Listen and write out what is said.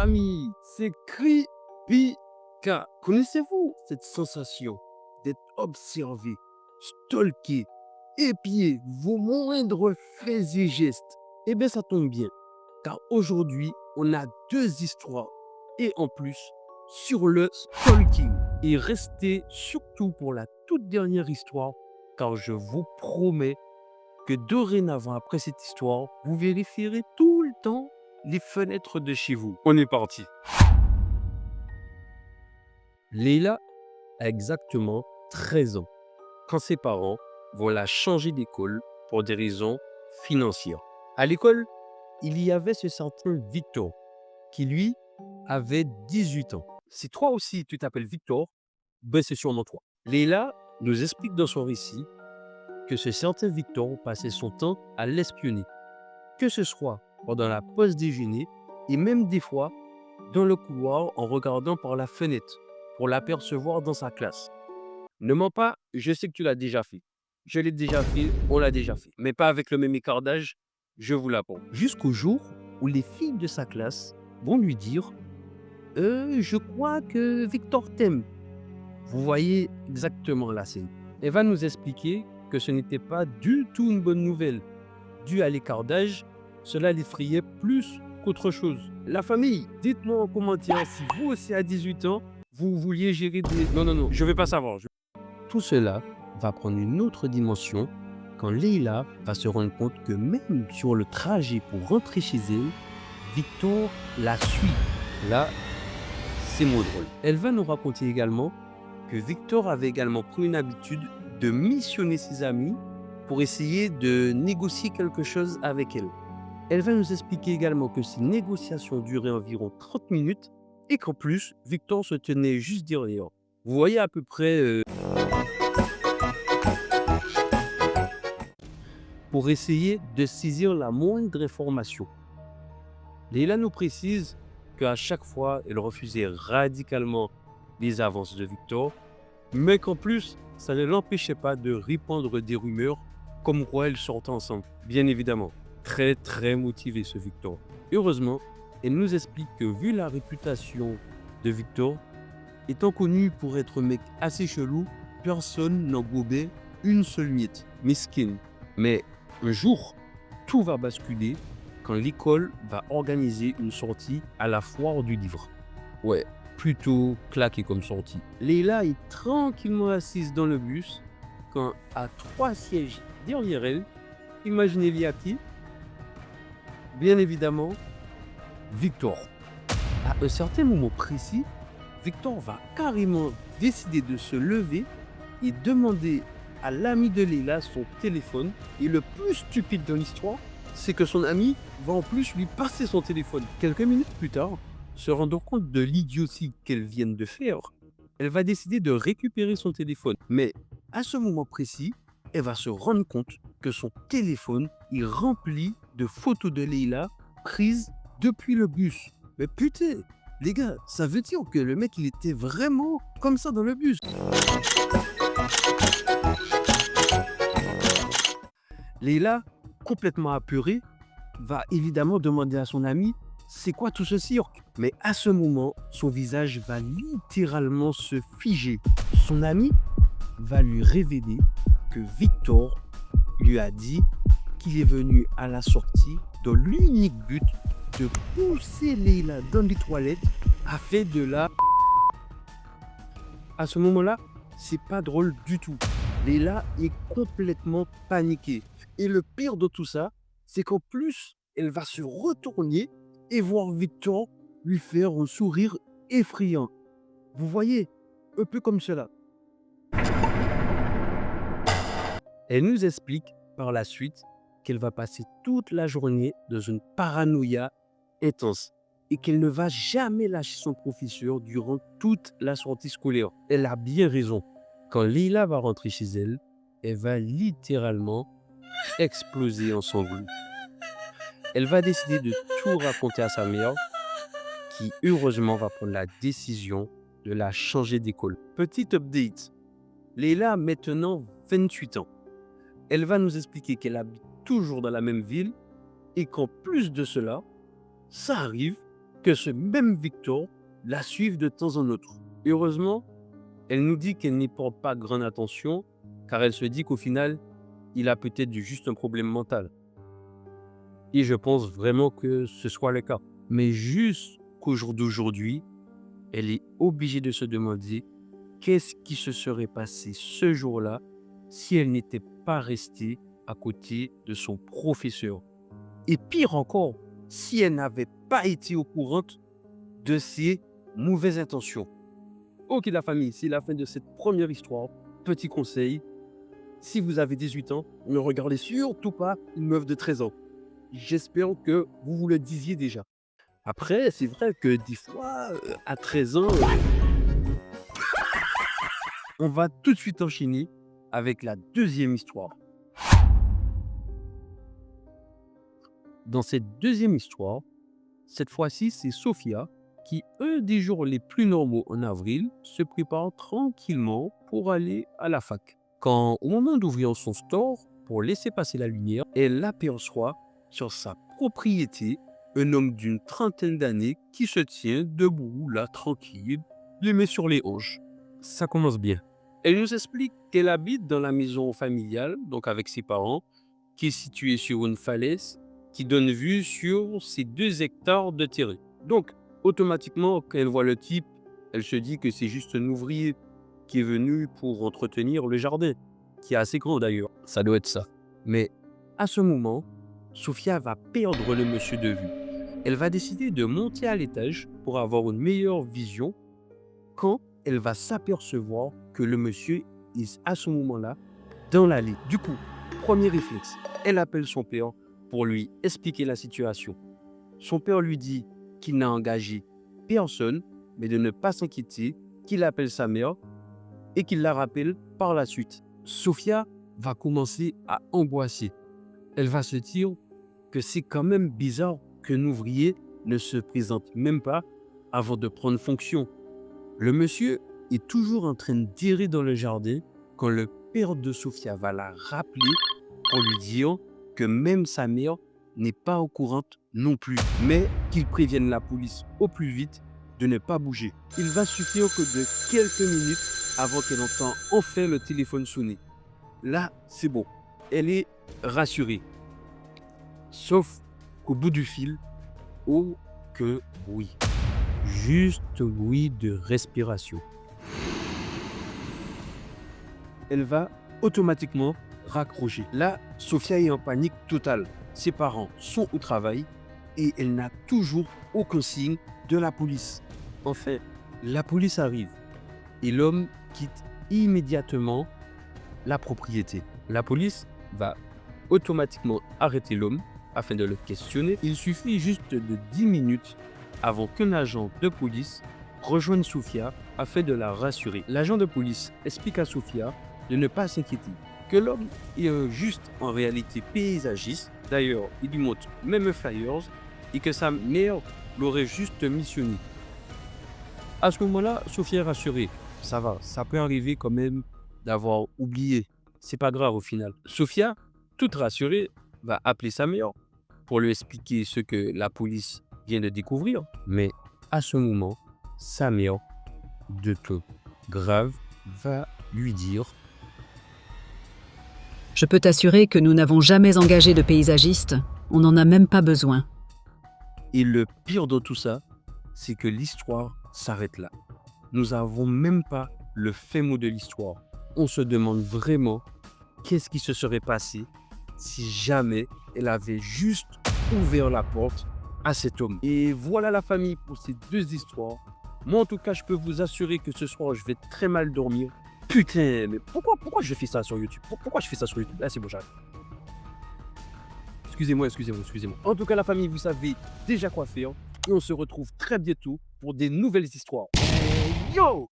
amis, c'est creepy. Car connaissez-vous cette sensation d'être observé, stalké, épié, vos moindres faits et gestes? Eh bien, ça tombe bien, car aujourd'hui, on a deux histoires et en plus sur le stalking. Et restez surtout pour la toute dernière histoire, car je vous promets que dorénavant, après cette histoire, vous vérifierez tout le temps les fenêtres de chez vous. On est parti. Leila a exactement 13 ans quand ses parents vont la changer d'école pour des raisons financières. À l'école, il y avait ce certain Victor qui, lui, avait 18 ans. Si toi aussi tu t'appelles Victor, ben c'est sûrement toi. Leila nous explique dans son récit que ce certain Victor passait son temps à l'espionner, que ce soit pendant la pause déjeuner et même des fois dans le couloir en regardant par la fenêtre pour l'apercevoir dans sa classe. Ne mens pas, je sais que tu l'as déjà fait. Je l'ai déjà fait, on l'a déjà fait. Mais pas avec le même écart d'âge, je vous l'apprends. Jusqu'au jour où les filles de sa classe vont lui dire Je crois que Victor t'aime. Vous voyez exactement la scène. Elle va nous expliquer que ce n'était pas du tout une bonne nouvelle. Dû à l'écart d'âge, cela l'effrayait plus qu'autre chose. La famille, dites-moi en commentaire si vous aussi à 18 ans, vous vouliez gérer des... Non, non, non, je ne veux pas savoir. Tout cela va prendre une autre dimension quand Leila va se rendre compte que même sur le trajet pour rentrer chez elle, Victor la suit. Là, c'est moins drôle. Elle va nous raconter également que Victor avait également pris une habitude de missionner ses amis pour essayer de négocier quelque chose avec elle. Elle va nous expliquer également que ces négociations duraient environ 30 minutes et qu'en plus, Victor se tenait juste derrière. Vous voyez à peu près pour essayer de saisir la moindre information. Leila nous précise qu'à chaque fois, elle refusait radicalement les avances de Victor, mais qu'en plus, ça ne l'empêchait pas de répandre des rumeurs comme quoi elles sortaient ensemble. Bien évidemment, très motivé ce Victor. Heureusement, elle nous explique que vu la réputation de Victor, étant connu pour être un mec assez chelou, personne n'en gobait une seule miette. Miskin. Mais un jour, tout va basculer quand l'école va organiser une sortie à la foire du livre. Ouais, plutôt claqué comme sortie. Leila est tranquillement assise dans le bus quand à 3 sièges derrière elle, imaginez l'y a qui? Bien évidemment, Victor. À un certain moment précis, Victor va carrément décider de se lever et demander à l'ami de Leila son téléphone. Et le plus stupide de l'histoire, c'est que son ami va en plus lui passer son téléphone. Quelques minutes plus tard, se rendant compte de l'idiotie qu'elle vient de faire, elle va décider de récupérer son téléphone. Mais à ce moment précis, elle va se rendre compte que son téléphone est rempli de photos de Leila prises depuis le bus. Mais putain, les gars, ça veut dire que le mec, il était vraiment comme ça dans le bus. Leila, complètement apeurée, va évidemment demander à son ami c'est quoi tout ce cirque. Mais à ce moment, son visage va littéralement se figer. Son ami va lui révéler que Victor lui a dit qu'il est venu à la sortie dans l'unique but de pousser Leila dans les toilettes afin de la... À ce moment-là, c'est pas drôle du tout. Leila est complètement paniquée. Et le pire de tout ça, c'est qu'en plus, elle va se retourner et voir Victor lui faire un sourire effrayant. Vous voyez, un peu comme cela. Elle nous explique par la suite qu'elle va passer toute la journée dans une paranoïa intense et qu'elle ne va jamais lâcher son professeur durant toute la sortie scolaire. Elle a bien raison. Quand Leila va rentrer chez elle, elle va littéralement exploser en sanglots. Elle va décider de tout raconter à sa mère, qui heureusement va prendre la décision de la changer d'école. Petit update, Leila a maintenant 28 ans. Elle va nous expliquer qu'elle habite toujours dans la même ville et qu'en plus de cela, ça arrive que ce même Victor la suive de temps en autre. Heureusement, elle nous dit qu'elle n'y porte pas grande attention, car elle se dit qu'au final, il a peut-être juste un problème mental. Et je pense vraiment que ce soit le cas. Mais jusqu'au jour d'aujourd'hui, elle est obligée de se demander qu'est-ce qui se serait passé ce jour-là si elle n'était pas restée à côté de son professeur. Et pire encore, si elle n'avait pas été au courant de ses mauvaises intentions. Ok la famille, c'est la fin de cette première histoire. Petit conseil, si vous avez 18 ans, ne regardez surtout pas une meuf de 13 ans. J'espère que vous le disiez déjà. Après, c'est vrai que des fois, à 13 ans, on va tout de suite enchaîner avec la deuxième histoire. Dans cette deuxième histoire, cette fois-ci, c'est Sophia qui, un des jours les plus normaux en avril, se prépare tranquillement pour aller à la fac. Quand, au moment d'ouvrir son store pour laisser passer la lumière, elle aperçoit sur sa propriété un homme d'une trentaine d'années qui se tient debout, là, tranquille, les mains sur les hanches. Ça commence bien. Elle nous explique qu'elle habite dans la maison familiale, donc avec ses parents, qui est située sur une falaise qui donne vue sur ces 2 hectares de terrain. Donc, automatiquement, quand elle voit le type, elle se dit que c'est juste un ouvrier qui est venu pour entretenir le jardin, qui est assez grand d'ailleurs. Ça doit être ça. Mais à ce moment, Sophia va perdre le monsieur de vue. Elle va décider de monter à l'étage pour avoir une meilleure vision quand elle va s'apercevoir que le monsieur est à ce moment-là dans l'allée. Du coup, premier réflexe, elle appelle son père pour lui expliquer la situation. Son père lui dit qu'il n'a engagé personne, mais de ne pas s'inquiéter, qu'il appelle sa mère et qu'il la rappelle par la suite. Sophia va commencer à angoisser. Elle va se dire que c'est quand même bizarre qu'un ouvrier ne se présente même pas avant de prendre fonction. Le monsieur est toujours en train d'errer dans le jardin quand le père de Sophia va la rappeler pour lui dire que même sa mère n'est pas au courant non plus, mais qu'il prévienne la police au plus vite de ne pas bouger. Il va suffire que de quelques minutes avant qu'elle entende enfin le téléphone sonner. Là, c'est bon, elle est rassurée. Sauf qu'au bout du fil, aucun bruit. Juste bruit de respiration. Elle va automatiquement raccrocher. Là, Sophia est en panique totale. Ses parents sont au travail et elle n'a toujours aucun signe de la police. Enfin, la police arrive et l'homme quitte immédiatement la propriété. La police va automatiquement arrêter l'homme afin de le questionner. Il suffit juste de 10 minutes avant qu'un agent de police rejoigne Sophia afin de la rassurer. L'agent de police explique à Sophia de ne pas s'inquiéter, que l'homme est juste en réalité paysagiste. D'ailleurs, il lui montre même un flyers et que sa mère l'aurait juste missionné. À ce moment-là, Sophia est rassurée. Ça va, ça peut arriver quand même d'avoir oublié. C'est pas grave au final. Sophia, toute rassurée, va appeler sa mère pour lui expliquer ce que la police vient de découvrir. Mais à ce moment, sa mère, de ton grave, va lui dire: Je peux t'assurer que nous n'avons jamais engagé de paysagiste. On n'en a même pas besoin. Et le pire de tout ça, c'est que l'histoire s'arrête là. Nous n'avons même pas le fin mot de l'histoire. On se demande vraiment qu'est-ce qui se serait passé si jamais elle avait juste ouvert la porte à cet homme. Et voilà la famille pour ces 2 histoires. Moi, en tout cas, je peux vous assurer que ce soir, je vais très mal dormir. Putain, mais pourquoi je fais ça sur YouTube? Pourquoi je fais ça sur YouTube? Là, c'est bon, j'arrête. Excusez-moi. En tout cas, la famille, vous savez déjà quoi faire. Et on se retrouve très bientôt pour des nouvelles histoires. Yo!